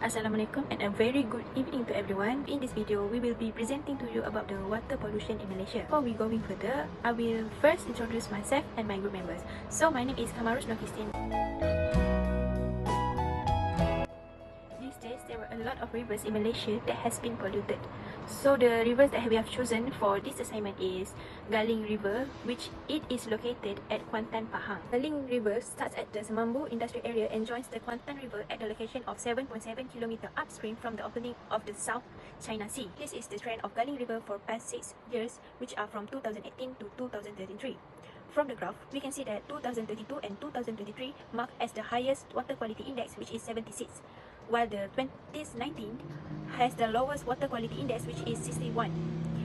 Assalamualaikum and a very good evening to everyone. In this video, we will be presenting to you about the water pollution in Malaysia. Before we going further, I will first introduce myself and my group members. So my name is KAMARUZ. These days, there were a lot of rivers in Malaysia that has been polluted. So the rivers that we have chosen for this assignment is Galing River, which it is located at Kuantan, Pahang. Galing River starts at the Semambu Industrial Area and joins the Kuantan River at the location of 7.7 km upstream from the opening of the South China Sea. This is the trend of Galing River for past 6 years, which are from 2018 to 2033. From the graph, we can see that 2022 and 2023 mark as the highest water quality index, which is 76, while the 2019 has the lowest water quality index, which is 61.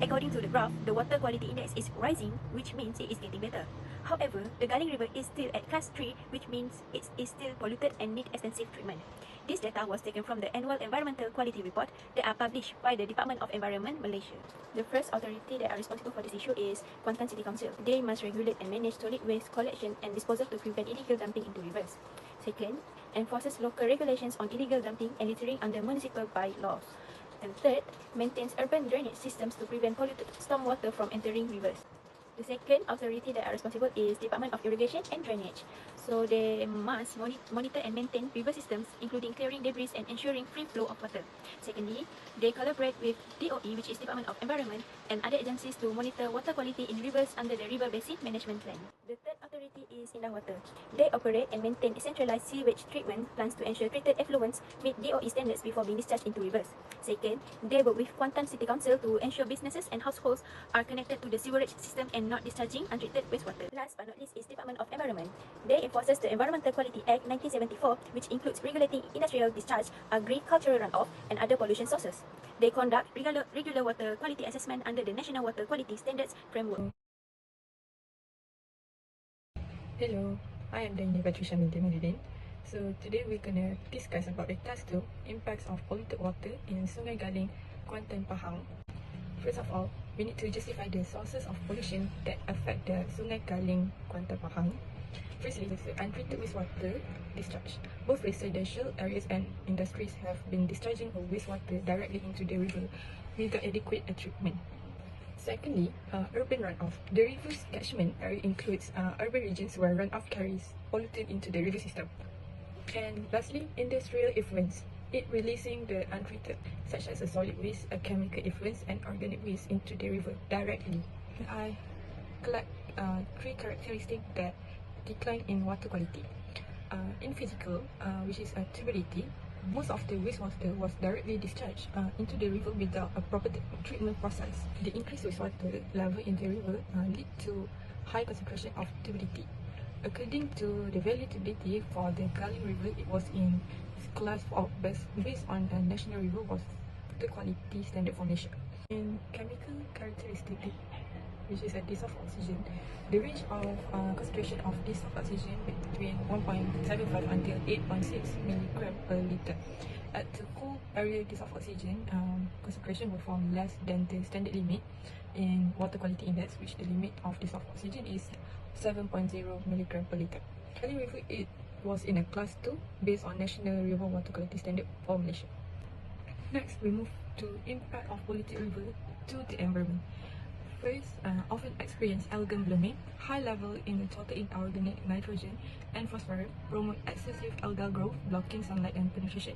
According to the graph, the water quality index is rising, which means it is getting better. However, the Galing River is still at class 3, which means it is still polluted and need extensive treatment. This data was taken from the annual environmental quality report that are published by the Department of Environment, Malaysia. The first authority that are responsible for this issue is Kuantan City Council. They must regulate and manage solid waste collection and disposal to prevent illegal dumping into rivers. Second, enforces local regulations on illegal dumping and littering under municipal bylaws. And third, maintains urban drainage systems to prevent polluted stormwater from entering rivers. The second authority that are responsible is Department of Irrigation and Drainage. So they must monitor and maintain river systems, including clearing debris and ensuring free flow of water. Secondly, they collaborate with DOE, which is Department of Environment, and other agencies to monitor water quality in rivers under the River Basin Management Plan. The third authority is Indah Water. They operate and maintain decentralized sewage treatment plants to ensure treated effluents meet DOE standards before being discharged into rivers. Second, they work with Kuantan City Council to ensure businesses and households are connected to the sewerage system and not discharging untreated wastewater. Last but not least is Department of Environment. They enforces the Environmental Quality Act 1974, which includes regulating industrial discharge, agricultural runoff, and other pollution sources. They conduct regular water quality assessment under the National Water Quality Standards Framework. Hello, I am DAYINI IMANUDDIN. So today we're gonna discuss about the task 2, impacts of polluted water in Sungai Galing, Kuantan, Pahang. First of all, we need to justify the sources of pollution that affect the Sungai Galing, Kuantan, Pahang. Firstly, the untreated wastewater discharge. Both residential areas and industries have been discharging of wastewater directly into the river without adequate treatment. Secondly, urban runoff. The river's catchment area includes urban regions where runoff carries pollutant into the river system. And lastly, industrial effluents. It releasing the untreated, such as a solid waste, a chemical effluents, and organic waste into the river directly. I collect 3 characteristics that decline in water quality. In physical, which is turbidity, most of the wastewater was directly discharged into the river without a proper treatment process. The increased wastewater level in the river lead to high concentration of turbidity. According to the value turbidity for the Galing River, it was in class 4 based on the National River was the quality standard for Malaysia. In chemical characteristic, which is a dissolved oxygen, the range of concentration of dissolved oxygen between 1.75 until 8.6 mg per liter. At the cool area dissolved oxygen, concentration will form less than the standard limit in water quality index, which the limit of dissolved oxygen is 7.0 mg per liter. Galing River, it was in a class 2 based on National River Water Quality Standard for Malaysia. Next, we move to impact of polluted river to the environment. First, often experience algal blooming, high level in the total inorganic nitrogen and phosphorus promote excessive algal growth, blocking sunlight and penetration.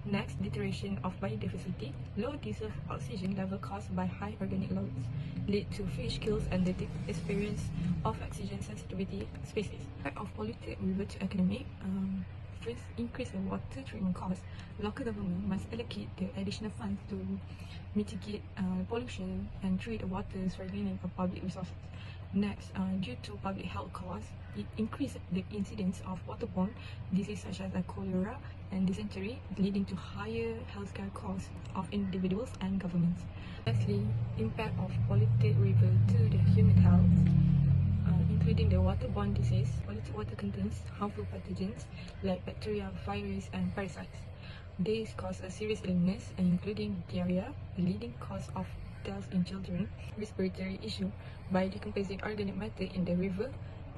Next, deterioration of biodiversity. Low dissolved oxygen level caused by high organic loads lead to fish kills and the experience of oxygen sensitivity species. Impact of polluted river to economy. First, increase in water treatment costs. Local government must allocate the additional funds to mitigate pollution and treat the waters remaining of public resources. Next, due to public health costs, it increases the incidence of waterborne diseases such as cholera and dysentery, leading to higher healthcare costs of individuals and governments. Lastly, impact of polluted river to the human health, including the waterborne disease. Polluted water contains harmful pathogens like bacteria, virus, and parasites. These cause a serious illness, including diarrhea, the leading cause of death in children, respiratory issue by decomposing organic matter in the river,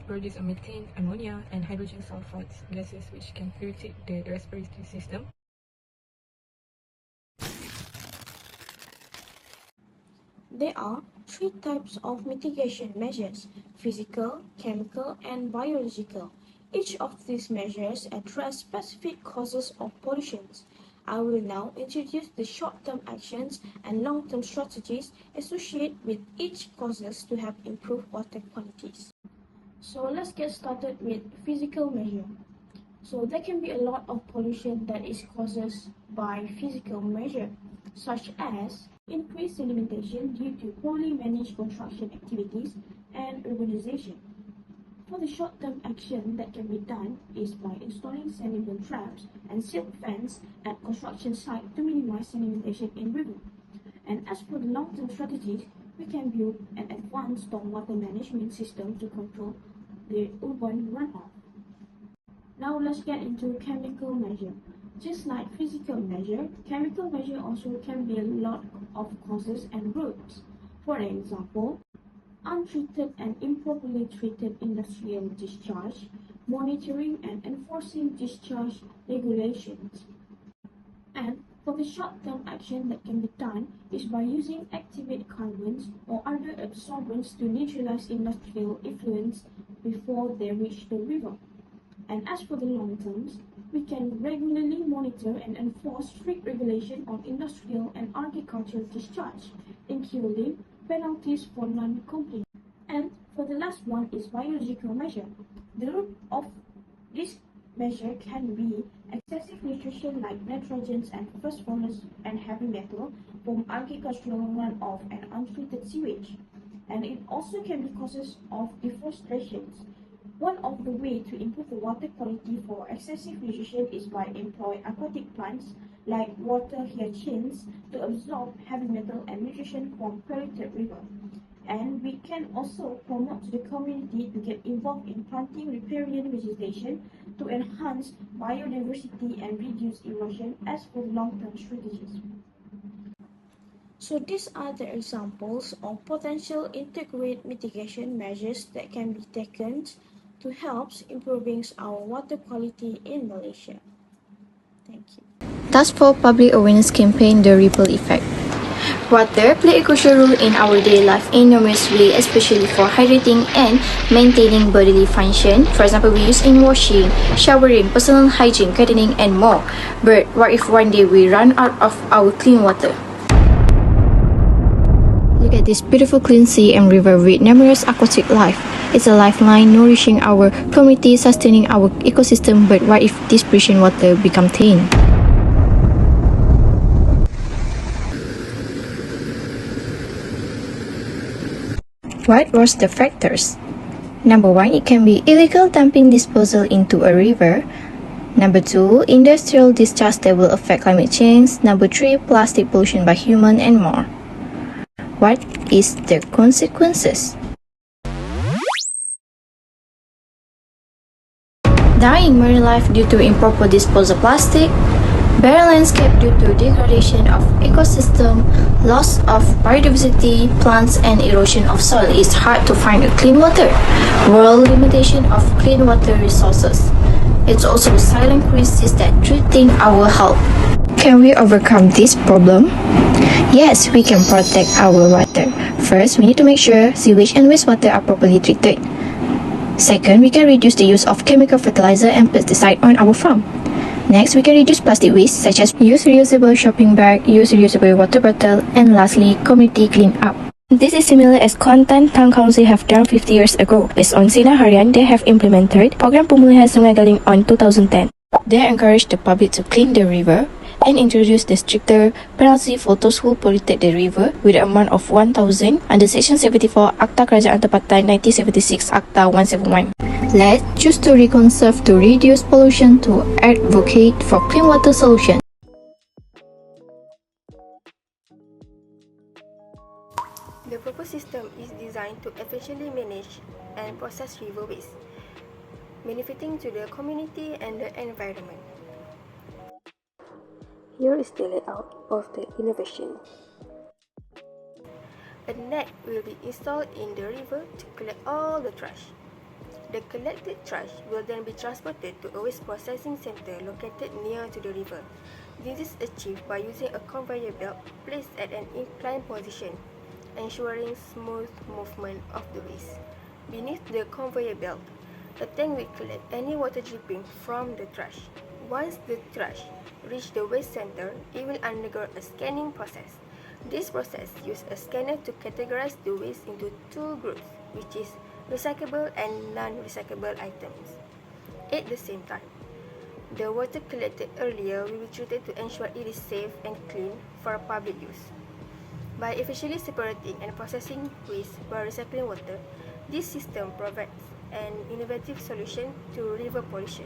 produce a methane, ammonia, and hydrogen sulfides gases which can irritate the respiratory system. There are three types of mitigation measures: physical, chemical, and biological. Each of these measures address specific causes of pollution. I will now introduce the short-term actions and long-term strategies associated with each causes to help improve water qualities. So let's get started with physical measure. So there can be a lot of pollution that is caused by physical measure, such as increased sedimentation due to poorly managed construction activities and urbanization. For the short-term action that can be done is by installing sediment traps and silt fence at construction site to minimize sedimentation in river. And as for the long-term strategies, we can build an advanced stormwater management system to control the urban runoff. Now let's get into chemical measure. Just like physical measure, chemical measure also can be a lot of causes and roots. For example, untreated and improperly treated industrial discharge, monitoring and enforcing discharge regulations. And for the short-term action that can be done is by using activate carbons or other absorbents to neutralize industrial effluents before they reach the river. And as for the long terms, we can regularly monitor and enforce strict regulation on industrial and agricultural discharge, including penalties for non-compliance. And for the last one is biological measure. The root of this measure can be excessive nutrition like nitrogens and phosphorus and heavy metal from agricultural runoff and untreated sewage. And it also can be causes of deforestation. One of the ways to improve the water quality for excessive nutrition is by employing aquatic plants like water hyacinths to absorb heavy metal and nutrition from polluted river. And we can also promote to the community to get involved in planting riparian vegetation to enhance biodiversity and reduce erosion as for long-term strategies. So these are the examples of potential integrated mitigation measures that can be taken to help improving our water quality in Malaysia. Thank you. Thus, for public awareness campaign, the ripple effect. Water play a crucial role in our daily life in numerous ways, especially for hydrating and maintaining bodily function. For example, we use in washing, showering, personal hygiene, gardening, and more. But what if one day we run out of our clean water? Look at this beautiful clean sea and river with numerous aquatic life. It's a lifeline nourishing our community, sustaining our ecosystem. But what if this precious water become thin? What was the factors? Number 1, it can be illegal dumping disposal into a river. Number 2, industrial discharge that will affect climate change. Number 3, plastic pollution by human, and more. What is the consequences? Dying marine life due to improper disposal of plastic, barren landscape due to degradation of ecosystem, loss of biodiversity, plants, and erosion of soil. It's hard to find a clean water. World limitation of clean water resources. It's also a silent crisis that threatens our health. Can we overcome this problem? Yes, we can protect our water. First, we need to make sure sewage and wastewater are properly treated. Second, we can reduce the use of chemical fertilizer and pesticide on our farm. Next, we can reduce plastic waste such as use reusable shopping bag, use reusable water bottle, and lastly, community clean up. This is similar as Kuantan Town Council have done 50 years ago. Based on Sinar Harian, they have implemented program Pemulihan Sungai Galing on 2010. They encourage the public to clean the river and introduce the stricter penalty for those who polluted the river with an amount of 1,000 under Section 74 Akta Kerajaan Tempatan 1976 Akta 171. Let's choose to reconserve to reduce pollution to advocate for clean water solution. The proposed system is designed to efficiently manage and process river waste, benefiting to the community and the environment. Here is the layout of the innovation. A net will be installed in the river to collect all the trash. The collected trash will then be transported to a waste processing center located near to the river. This is achieved by using a conveyor belt placed at an inclined position. ensuring smooth movement of the waste. Beneath the conveyor belt, a tank will collect any water dripping from the trash. Once the trash reaches the waste center, it will undergo a scanning process. This process uses a scanner to categorize the waste into two groups, which is recyclable and non-recyclable items. At the same time, the water collected earlier will be treated to ensure it is safe and clean for public use. By efficiently separating and processing waste while recycling water, this system provides an innovative solution to river pollution.